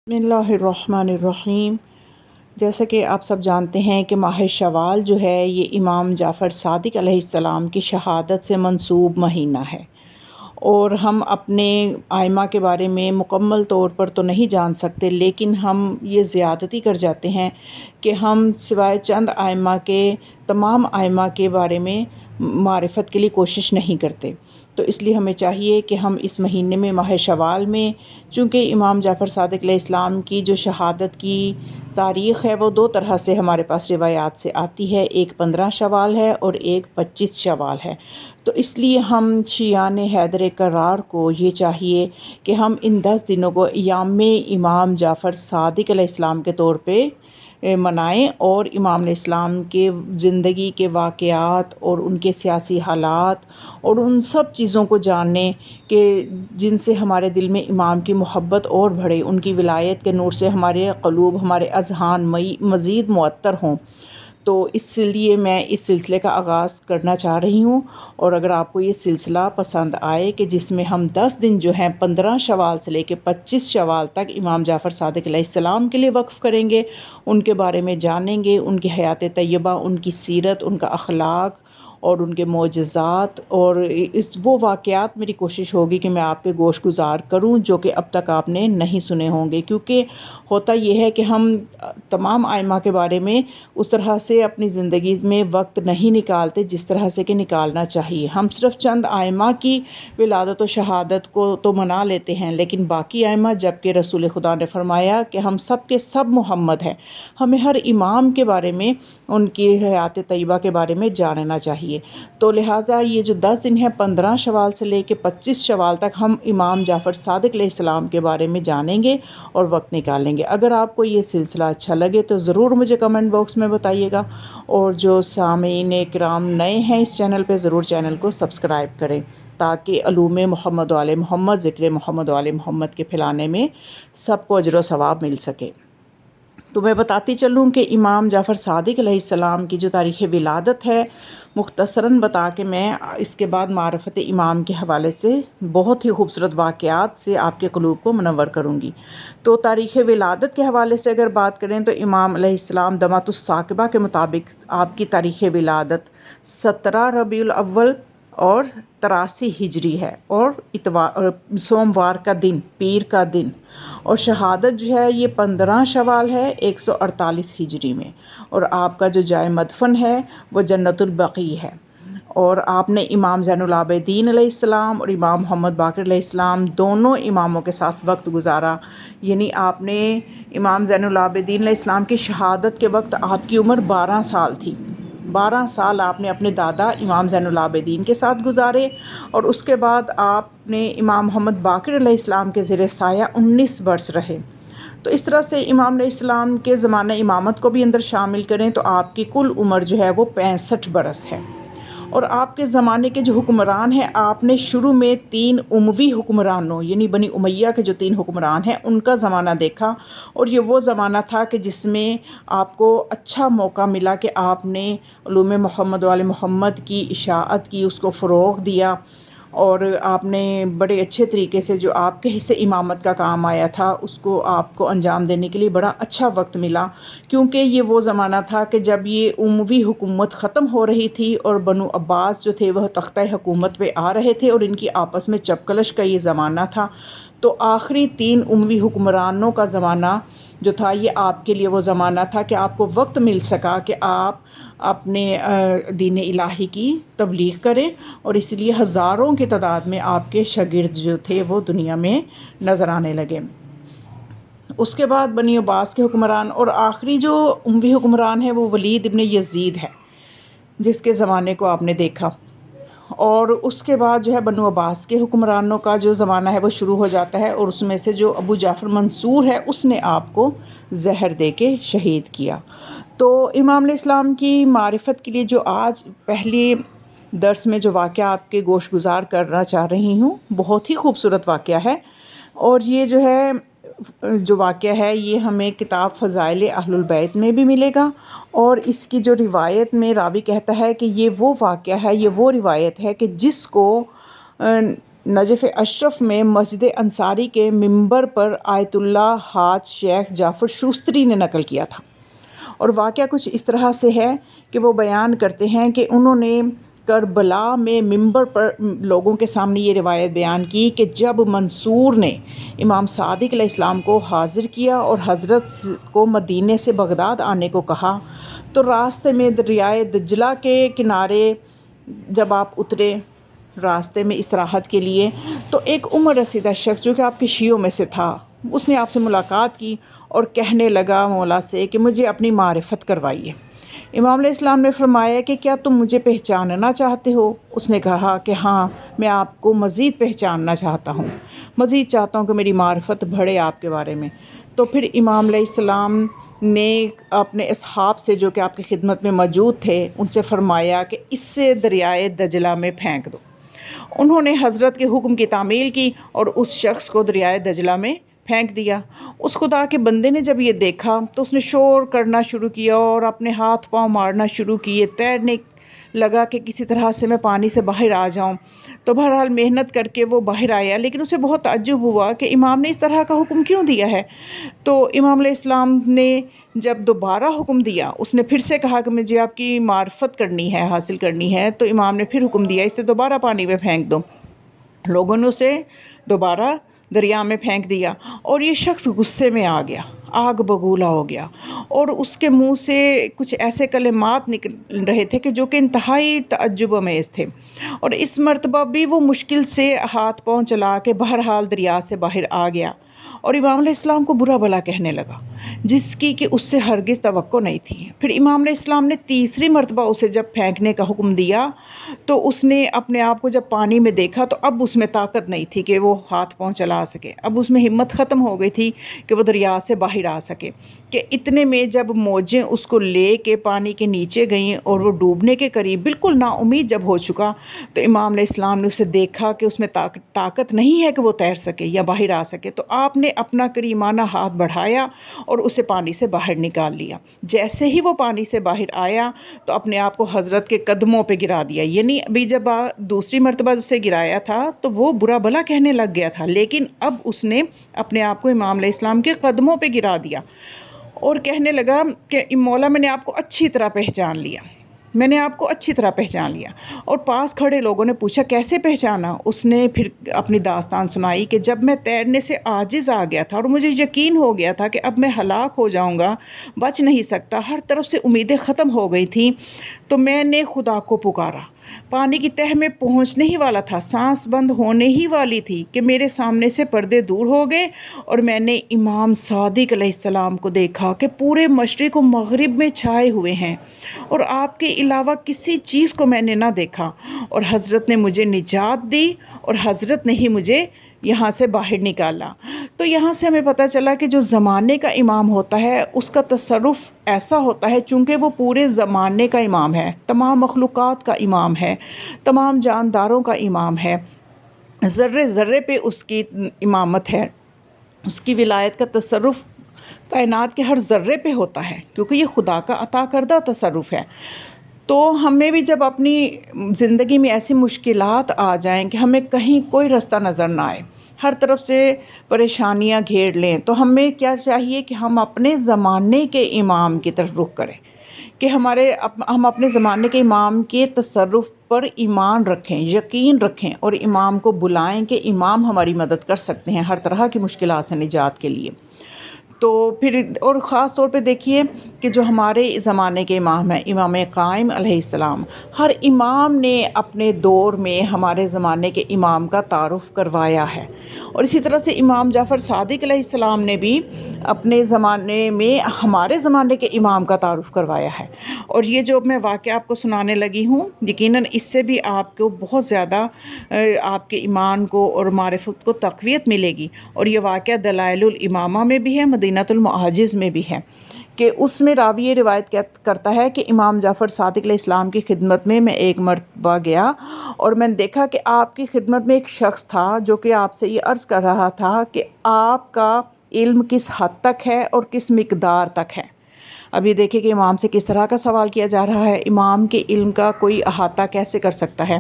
بسم اللہ الرحمن الرحیم۔ جیسا کہ آپ سب جانتے ہیں کہ ماہ شوال جو ہے یہ امام جعفر صادق علیہ السلام کی شہادت سے منسوب مہینہ ہے، اور ہم اپنے ائمہ کے بارے میں مکمل طور پر تو نہیں جان سکتے، لیکن ہم یہ زیادتی کر جاتے ہیں کہ ہم سوائے چند ائمہ کے تمام ائمہ کے بارے میں معرفت کے لیے کوشش نہیں کرتے۔ تو اس لیے ہمیں چاہیے کہ ہم اس مہینے میں ماہ شوال میں، چونکہ امام جعفر صادق علیہ السلام کی جو شہادت کی تاریخ ہے وہ دو طرح سے ہمارے پاس روایات سے آتی ہے، ایک 15 شوال ہے اور ایک 25 شوال ہے۔ تو اس لیے ہم شیعان حیدر کرار کو یہ چاہیے کہ ہم ان 10 دنوں کو ایام امام جعفر صادق علیہ السلام کے طور پہ منائیں، اور امام علیہ السلام کے زندگی کے واقعات اور ان کے سیاسی حالات اور ان سب چیزوں کو جانیں کہ جن سے ہمارے دل میں امام کی محبت اور بڑھے، ان کی ولایت کے نور سے ہمارے قلوب، ہمارے اذہان مزید معطر ہوں۔ تو اس لیے میں اس سلسلے کا آغاز کرنا چاہ رہی ہوں، اور اگر آپ کو یہ سلسلہ پسند آئے کہ جس میں ہم 10 دن جو ہیں 15 شوال سے لے کے 25 شوال تک امام جعفر صادق علیہ السلام کے لیے وقف کریں گے، ان کے بارے میں جانیں گے، ان کی حیات طیبہ، ان کی سیرت، ان کا اخلاق اور ان کے معجزات اور وہ واقعات، میری کوشش ہوگی کہ میں آپ پہ گوش گزار کروں جو کہ اب تک آپ نے نہیں سنے ہوں گے، کیونکہ ہوتا یہ ہے کہ ہم تمام ائمہ کے بارے میں اس طرح سے اپنی زندگی میں وقت نہیں نکالتے جس طرح سے کہ نکالنا چاہیے۔ ہم صرف چند ائمہ کی ولادت و شہادت کو تو منا لیتے ہیں، لیکن باقی ائمہ، جبکہ رسول خدا نے فرمایا کہ ہم سب کے سب محمد ہیں، ہمیں ہر امام کے بارے میں، ان کی حیات طیبہ کے بارے میں جاننا چاہیے۔ تو لہٰذا یہ جو 10 دن ہیں 15 شوال سے لے کے 25 شوال تک ہم امام جعفر صادق علیہ السلام کے بارے میں جانیں گے اور وقت نکالیں گے۔ اگر آپ کو یہ سلسلہ اچھا لگے تو ضرور مجھے کمنٹ باکس میں بتائیے گا، اور جو سامعین کرام نئے ہیں اس چینل پہ، ضرور چینل کو سبسکرائب کریں تاکہ علوم محمد و آل محمد، ذکر محمد و آل محمد کے پھیلانے میں سب کو اجر و ثواب مل سکے۔ تو میں بتاتی چلوں کہ امام جعفر صادق علیہ السلام کی جو تاریخ ولادت ہے، مختصراً بتا کے میں اس کے بعد معرفت امام کے حوالے سے بہت ہی خوبصورت واقعات سے آپ کے قلوب کو منور کروں گی۔ تو تاریخ ولادت کے حوالے سے اگر بات کریں تو امام علیہ السلام دمۃ الثاقبہ کے مطابق آپ کی تاریخ ولادت 17 ربیع الاول اور 83 ہجری ہے، اور سوموار کا دن، پیر کا دن، اور شہادت جو ہے یہ 15 شوال ہے 148 ہجری میں، اور آپ کا جو جائے مدفن ہے وہ جنت البقیع ہے۔ اور آپ نے امام زین العابدین علیہ السلام اور امام محمد باقر علیہ السلام دونوں اماموں کے ساتھ وقت گزارا، یعنی آپ نے امام زین العابدین علیہ السلام کی شہادت کے وقت آپ کی عمر 12 سال تھی۔ 12 سال آپ نے اپنے دادا امام زین العابدین کے ساتھ گزارے، اور اس کے بعد آپ نے امام محمد باقر علیہ السلام کے زیر سایہ 19 برس رہے۔ تو اس طرح سے امام علیہ السلام کے زمانہ امامت کو بھی اندر شامل کریں تو آپ کی کل عمر جو ہے وہ 65 برس ہے۔ اور آپ کے زمانے کے جو حکمران ہیں، آپ نے شروع میں 3 اموی حکمرانوں یعنی بنی امیہ کے جو 3 حکمران ہیں ان کا زمانہ دیکھا، اور یہ وہ زمانہ تھا کہ جس میں آپ کو اچھا موقع ملا کہ آپ نے علوم محمد و آل محمد کی اشاعت کی، اس کو فروغ دیا، اور آپ نے بڑے اچھے طریقے سے جو آپ کے حصے امامت کا کام آیا تھا اس کو آپ کو انجام دینے کے لیے بڑا اچھا وقت ملا، کیونکہ یہ وہ زمانہ تھا کہ جب یہ اموی حکومت ختم ہو رہی تھی اور بنو عباس جو تھے وہ تختہ حکومت پہ آ رہے تھے، اور ان کی آپس میں چپکلش کا یہ زمانہ تھا۔ تو آخری 3 اموی حکمرانوں کا زمانہ جو تھا یہ آپ کے لیے وہ زمانہ تھا کہ آپ کو وقت مل سکا کہ آپ اپنے دین الہی کی تبلیغ کریں، اور اس لیے ہزاروں کی تعداد میں آپ کے شاگرد جو تھے وہ دنیا میں نظر آنے لگے۔ اس کے بعد بنی عباس کے حکمران، اور آخری جو اموی حکمران ہے وہ ولید ابن یزید ہے جس کے زمانے کو آپ نے دیکھا، اور اس کے بعد جو ہے بنو عباس کے حکمرانوں کا جو زمانہ ہے وہ شروع ہو جاتا ہے، اور اس میں سے جو ابو جعفر منصور ہے اس نے آپ کو زہر دے کے شہید کیا۔ تو امام علیہ السلام کی معرفت کے لیے جو آج پہلی درس میں جو واقعہ آپ کے گوش گزار کرنا چاہ رہی ہوں، بہت ہی خوبصورت واقعہ ہے، اور یہ جو ہے جو واقعہ ہے یہ ہمیں کتاب فضائل اہل البیت میں بھی ملے گا، اور اس کی جو روایت میں راوی کہتا ہے کہ یہ وہ واقعہ ہے، یہ وہ روایت ہے کہ جس کو نجف اشرف میں مسجد انصاری کے ممبر پر آیت اللہ حاج شیخ جعفر شوستری نے نقل کیا تھا، اور واقعہ کچھ اس طرح سے ہے کہ وہ بیان کرتے ہیں کہ انہوں نے کربلا میں ممبر پر لوگوں کے سامنے یہ روایت بیان کی کہ جب منصور نے امام صادق علیہ السلام کو حاضر کیا اور حضرت کو مدینے سے بغداد آنے کو کہا، تو راستے میں دریائے دجلہ کے کنارے جب آپ اترے راستے میں استراحت کے لیے، تو ایک عمر رسیدہ شخص جو کہ آپ کے شیعوں میں سے تھا، اس نے آپ سے ملاقات کی اور کہنے لگا مولا سے کہ مجھے اپنی معرفت کروائیے۔ امام علیہ السلام نے فرمایا کہ کیا تم مجھے پہچاننا چاہتے ہو؟ اس نے کہا کہ ہاں، میں آپ کو مزید پہچاننا چاہتا ہوں، مزید چاہتا ہوں کہ میری معرفت بڑھے آپ کے بارے میں۔ تو پھر امام علیہ السلام نے اپنے اصحاب سے جو کہ آپ کی خدمت میں موجود تھے ان سے فرمایا کہ اس سے دریائے دجلہ میں پھینک دو۔ انہوں نے حضرت کے حکم کی تعمیل کی اور اس شخص کو دریائے دجلہ میں پھینک دیا۔ اس خدا کے بندے نے جب یہ دیکھا تو اس نے شور کرنا شروع کیا اور اپنے ہاتھ پاؤں مارنا شروع کیے، تیرنے لگا کہ کسی طرح سے میں پانی سے باہر آ جاؤں۔ تو بہرحال محنت کر کے وہ باہر آیا، لیکن اسے بہت تعجب ہوا کہ امام نے اس طرح کا حکم کیوں دیا ہے۔ تو امام علیہ السلام نے جب دوبارہ حکم دیا، اس نے پھر سے کہا کہ مجھے آپ کی معرفت کرنی ہے، حاصل کرنی ہے، تو امام نے پھر حکم دیا اسے دوبارہ پانی میں پھینک دو۔ لوگوں نے اسے دوبارہ دریا میں پھینک دیا اور یہ شخص غصے میں آ گیا، آگ بگولا ہو گیا، اور اس کے منہ سے کچھ ایسے کلمات نکل رہے تھے کہ جو کہ انتہائی تعجب آمیز تھے، اور اس مرتبہ بھی وہ مشکل سے ہاتھ پاؤں چلا کے بہرحال دریا سے باہر آ گیا اور امام علیہ السلام کو برا بھلا کہنے لگا، جس کی کہ اس سے ہرگز توقع نہیں تھی۔ پھر امام علیہ السلام نے تیسری مرتبہ اسے جب پھینکنے کا حکم دیا تو اس نے اپنے آپ کو جب پانی میں دیکھا تو اب اس میں طاقت نہیں تھی کہ وہ ہاتھ پاؤں چلا سکے، اب اس میں ہمت ختم ہو گئی تھی کہ وہ دریا سے باہر آ سکے، کہ اتنے میں جب موجیں اس کو لے کے پانی کے نیچے گئیں اور وہ ڈوبنے کے قریب بالکل نا امید جب ہو چکا، تو امام علیہ السلام نے اسے دیکھا کہ اس میں طاقت نہیں ہے کہ وہ تیر سکے یا باہر آ سکے، تو آپ نے اپنا کریمانہ ہاتھ بڑھایا اور اسے پانی سے باہر نکال لیا۔ جیسے ہی وہ پانی سے باہر آیا تو اپنے آپ کو حضرت کے قدموں پہ گرا دیا، یعنی ابھی جب دوسری مرتبہ اسے گرایا تھا تو وہ برا بھلا کہنے لگ گیا تھا، لیکن اب اس نے اپنے آپ کو امام علیہ السلام کے قدموں پہ گرا دیا اور کہنے لگا کہ مولا میں نے آپ کو اچھی طرح پہچان لیا، میں نے آپ کو اچھی طرح پہچان لیا۔ اور پاس کھڑے لوگوں نے پوچھا کیسے پہچانا؟ اس نے پھر اپنی داستان سنائی کہ جب میں تیرنے سے عاجز آ گیا تھا اور مجھے یقین ہو گیا تھا کہ اب میں ہلاک ہو جاؤں گا، بچ نہیں سکتا، ہر طرف سے امیدیں ختم ہو گئی تھیں، تو میں نے خدا کو پکارا، پانی کی تہہ میں پہنچنے ہی والا تھا، سانس بند ہونے ہی والی تھی کہ میرے سامنے سے پردے دور ہو گئے اور میں نے امام صادق علیہ السلام کو دیکھا کہ پورے مشرق و مغرب میں چھائے ہوئے ہیں اور آپ کے علاوہ کسی چیز کو میں نے نہ دیکھا، اور حضرت نے مجھے نجات دی اور حضرت نے ہی مجھے یہاں سے باہر نکالا۔ تو یہاں سے ہمیں پتہ چلا کہ جو زمانے کا امام ہوتا ہے اس کا تصرف ایسا ہوتا ہے، چونکہ وہ پورے زمانے کا امام ہے، تمام مخلوقات کا امام ہے، تمام جانداروں کا امام ہے، ذرے ذرے پہ اس کی امامت ہے، اس کی ولایت کا تصرف کائنات کے ہر ذرے پہ ہوتا ہے، کیونکہ یہ خدا کا عطا کردہ تصرف ہے۔ تو ہمیں بھی جب اپنی زندگی میں ایسی مشکلات آ جائیں کہ ہمیں کہیں کوئی رستہ نظر نہ آئے، ہر طرف سے پریشانیاں گھیر لیں، تو ہمیں کیا چاہیے کہ ہم اپنے زمانے کے امام کی طرف رخ کریں، کہ ہم اپنے زمانے کے امام کے تصرف پر ایمان رکھیں، یقین رکھیں اور امام کو بلائیں کہ امام ہماری مدد کر سکتے ہیں ہر طرح کی مشکلات سے نجات کے لیے۔ تو پھر اور خاص طور پہ دیکھیے کہ جو ہمارے زمانے کے امام ہیں، امام قائم علیہ السلام، ہر امام نے اپنے دور میں ہمارے زمانے کے امام کا تعارف کروایا ہے، اور اسی طرح سے امام جعفر صادق علیہ السلام نے بھی اپنے زمانے میں ہمارے زمانے کے امام کا تعارف کروایا ہے۔ اور یہ جو میں واقعہ آپ کو سنانے لگی ہوں، یقیناً اس سے بھی آپ کو بہت زیادہ آپ کے ایمان کو اور معرفت کو تقویت ملے گی، اور یہ واقعہ دلائل الامامہ میں بھی ہے، مدینہ المعاجز میں بھی ہے، کہ اس میں راوی یہ روایت کرتا ہے کہ امام جعفر صادق علیہ السلام کی خدمت میں ایک مرتبہ گیا اور میں نے دیکھا کہ آپ کی خدمت میں ایک شخص تھا جو کہ آپ سے یہ عرض کر رہا تھا کہ آپ کا علم کس حد تک ہے اور کس مقدار تک ہے۔ اب یہ دیکھیں کہ امام سے کس طرح کا سوال کیا جا رہا ہے، امام کے علم کا کوئی احاطہ کیسے کر سکتا ہے۔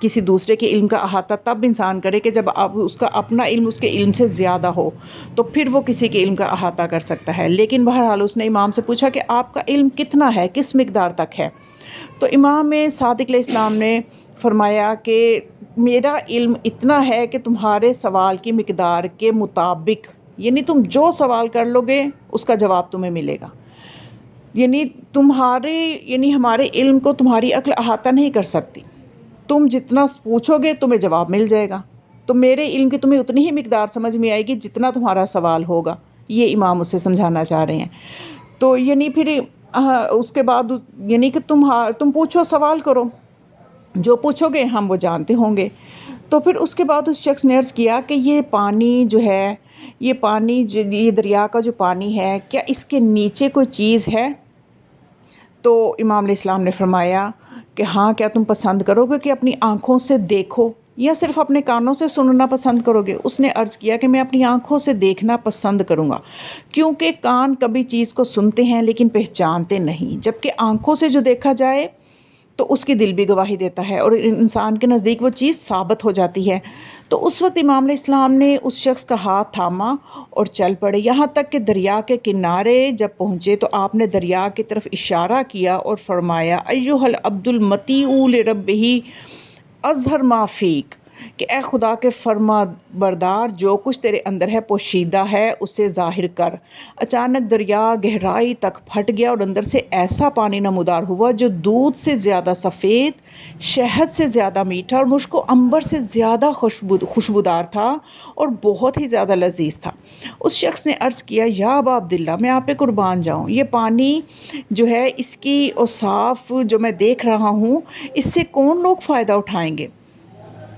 کسی دوسرے کے علم کا احاطہ تب انسان کرے کہ جب اب اس کا اپنا علم اس کے علم سے زیادہ ہو، تو پھر وہ کسی کے علم کا احاطہ کر سکتا ہے۔ لیکن بہرحال اس نے امام سے پوچھا کہ آپ کا علم کتنا ہے، کس مقدار تک ہے؟ تو امام صادق علیہ السلام نے فرمایا کہ میرا علم اتنا ہے کہ تمہارے سوال کی مقدار کے مطابق، یعنی تم جو سوال کر لو گے اس کا جواب تمہیں ملے گا۔ یعنی ہمارے علم کو تمہاری عقل احاطہ نہیں کر سکتی، تم جتنا پوچھو گے تمہیں جواب مل جائے گا، تو میرے علم کی تمہیں اتنی ہی مقدار سمجھ میں آئے گی جتنا تمہارا سوال ہوگا، یہ امام اسے سمجھانا چاہ رہے ہیں۔ تو یعنی پھر اس کے بعد یعنی کہ تم پوچھو، سوال کرو، جو پوچھو گے ہم وہ جانتے ہوں گے۔ تو پھر اس کے بعد اس شخص نے عرض کیا کہ یہ پانی جو ہے، یہ دریا کا جو پانی ہے، کیا اس کے نیچے کوئی چیز ہے؟ تو امام علیہ السلام نے فرمایا کہ ہاں، کیا تم پسند کرو گے کہ اپنی آنکھوں سے دیکھو یا صرف اپنے کانوں سے سننا پسند کرو گے؟ اس نے عرض کیا کہ میں اپنی آنکھوں سے دیکھنا پسند کروں گا، کیونکہ کان کبھی چیز کو سنتے ہیں لیکن پہچانتے نہیں، جبکہ آنکھوں سے جو دیکھا جائے تو اس کی دل بھی گواہی دیتا ہے اور انسان کے نزدیک وہ چیز ثابت ہو جاتی ہے۔ تو اس وقت امام علیہ السلام نے اس شخص کا ہاتھ تھاما اور چل پڑے، یہاں تک کہ دریا کے کنارے جب پہنچے تو آپ نے دریا کی طرف اشارہ کیا اور فرمایا، ایھا العبد المطیع لربہ اظہر ما فیک، کہ اے خدا کے فرما بردار، جو کچھ تیرے اندر ہے پوشیدہ ہے اسے ظاہر کر۔ اچانک دریا گہرائی تک پھٹ گیا اور اندر سے ایسا پانی نمودار ہوا جو دودھ سے زیادہ سفید، شہد سے زیادہ میٹھا اور مشک و عنبر سے زیادہ خوشبودار تھا اور بہت ہی زیادہ لذیذ تھا۔ اس شخص نے عرض کیا، یا ابا عبداللہ، میں آپ پہ قربان جاؤں، یہ پانی جو ہے اس کی اوصاف جو میں دیکھ رہا ہوں، اس سے کون لوگ فائدہ اٹھائیں گے؟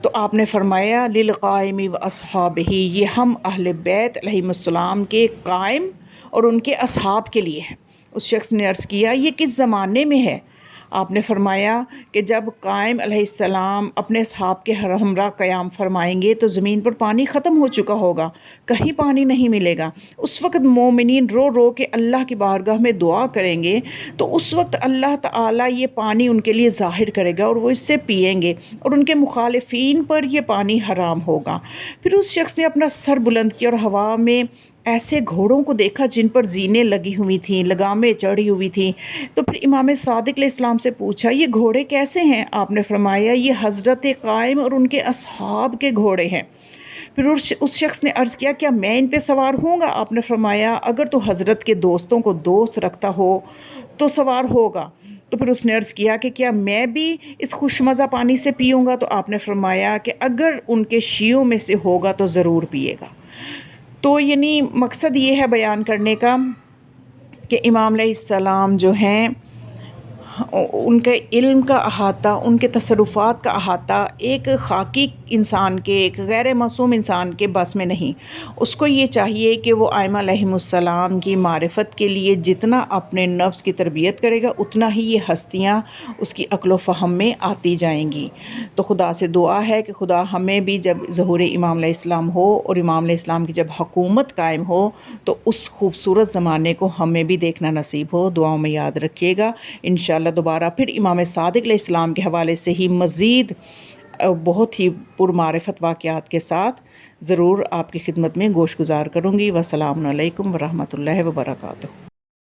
تو آپ نے فرمایا، للقائم و اصحابہ، یہ ہم اہل بیت علیہم السلام کے قائم اور ان کے اصحاب کے لیے ہے۔ اس شخص نے عرض کیا، یہ کس زمانے میں ہے؟ آپ نے فرمایا کہ جب قائم علیہ السلام اپنے اصحاب کے ہمراہ قیام فرمائیں گے تو زمین پر پانی ختم ہو چکا ہوگا، کہیں پانی نہیں ملے گا۔ اس وقت مومنین رو رو کے اللہ کی بارگاہ میں دعا کریں گے تو اس وقت اللہ تعالیٰ یہ پانی ان کے لیے ظاہر کرے گا اور وہ اس سے پئیں گے اور ان کے مخالفین پر یہ پانی حرام ہوگا۔ پھر اس شخص نے اپنا سر بلند کیا اور ہوا میں ایسے گھوڑوں کو دیکھا جن پر زینیں لگی ہوئی تھیں، لگامیں چڑھی ہوئی تھیں۔ تو پھر امام صادق علیہ السلام سے پوچھا، یہ گھوڑے کیسے ہیں؟ آپ نے فرمایا، یہ حضرت قائم اور ان کے اصحاب کے گھوڑے ہیں۔ پھر اس شخص نے عرض کیا، کیا میں ان پہ سوار ہوں گا؟ آپ نے فرمایا، اگر تو حضرت کے دوستوں کو دوست رکھتا ہو تو سوار ہوگا۔ تو پھر اس نے عرض کیا کہ کیا میں بھی اس خوش مزہ پانی سے پیوں گا؟ تو آپ نے فرمایا کہ اگر ان کے شیعوں میں سے ہوگا تو ضرور پیے گا۔ تو یعنی مقصد یہ ہے بیان کرنے کا کہ امام علیہ السلام جو ہیں، ان کے علم کا احاطہ، ان کے تصرفات کا احاطہ ایک خاکی انسان کے، ایک غیر معصوم انسان کے بس میں نہیں۔ اس کو یہ چاہیے کہ وہ ائمہ علیہم السلام کی معرفت کے لیے جتنا اپنے نفس کی تربیت کرے گا اتنا ہی یہ ہستیاں اس کی عقل و فہم میں آتی جائیں گی۔ تو خدا سے دعا ہے کہ خدا ہمیں بھی جب ظہور امام علیہ السلام ہو اور امام علیہ السلام کی جب حکومت قائم ہو تو اس خوبصورت زمانے کو ہمیں بھی دیکھنا نصیب ہو۔ دعاؤں میں یاد رکھیے گا۔ انشاءاللہ دوبارہ پھر امام صادق علیہ السلام کے حوالے سے ہی مزید بہت ہی پرمعرفت واقعات کے ساتھ ضرور آپ کی خدمت میں گوش گزار کروں گی۔ والسلام علیکم ورحمۃ اللہ وبرکاتہ۔